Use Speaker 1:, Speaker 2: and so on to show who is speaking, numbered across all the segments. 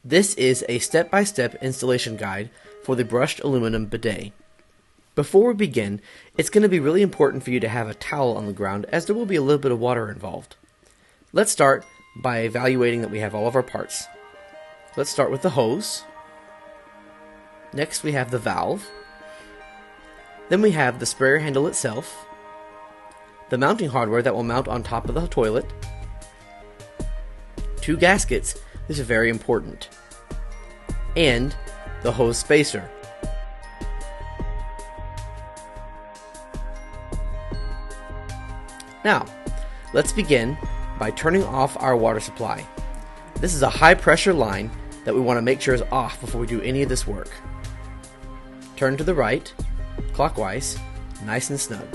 Speaker 1: This is a step-by-step installation guide for the brushed aluminum bidet. Before we begin, it's going to be really important for you to have a towel on the ground, as there will be a little bit of water involved. Let's start by evaluating that we have all of our parts. Let's start with the hose. Next we have the valve. Then we have the sprayer handle itself, the mounting hardware that will mount on top of the toilet, 2 gaskets, this is very important, and the hose spacer. Now, let's begin by turning off our water supply. This is a high pressure line that we want to make sure is off before we do any of this work. Turn to the right, clockwise, nice and snug.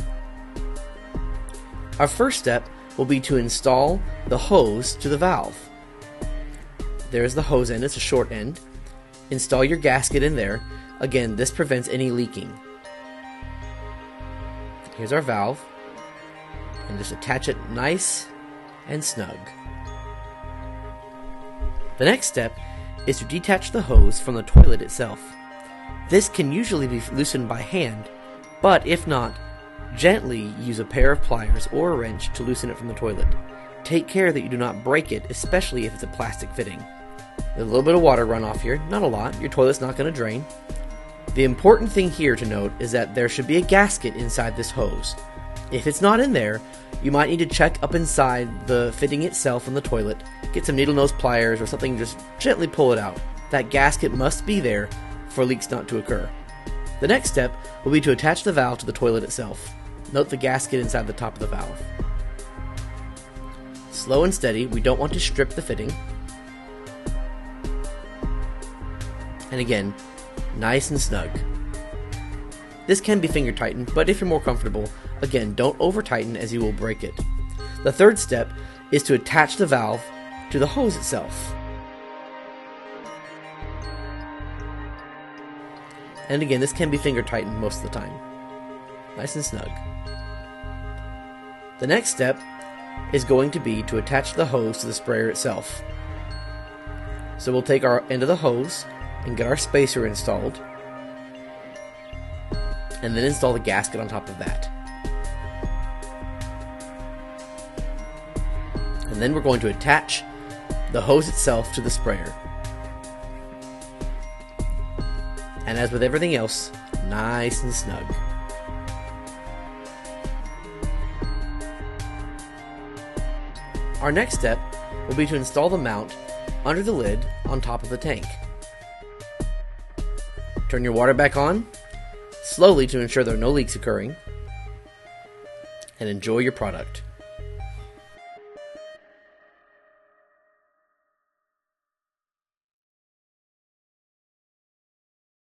Speaker 1: Our first step will be to install the hose to the valve. There's the hose end, it's a short end. Install your gasket in there. Again, this prevents any leaking. Here's our valve, and just attach it nice and snug. The next step is to detach the hose from the toilet itself. This can usually be loosened by hand, but if not, gently use a pair of pliers or a wrench to loosen it from the toilet. Take care that you do not break it, especially if it's a plastic fitting. There's a little bit of water runoff here, not a lot, your toilet's not going to drain. The important thing here to note is that there should be a gasket inside this hose. If it's not in there, you might need to check up inside the fitting itself in the toilet, get some needle nose pliers or something, just gently pull it out. That gasket must be there for leaks not to occur. The next step will be to attach the valve to the toilet itself. Note the gasket inside the top of the valve. Slow and steady, we don't want to strip the fitting. And again, nice and snug. This can be finger tightened, but if you're more comfortable, again, don't over tighten as you will break it. The third step is to attach the valve to the hose itself. And again, this can be finger tightened most of the time. Nice and snug. The next step is going to be to attach the hose to the sprayer itself. So we'll take our end of the hose and get our spacer installed, and then install the gasket on top of that. And then we're going to attach the hose itself to the sprayer. And as with everything else, nice and snug. Our next step will be to install the mount under the lid on top of the tank. Turn your water back on, slowly to ensure there are no leaks occurring, and enjoy your product.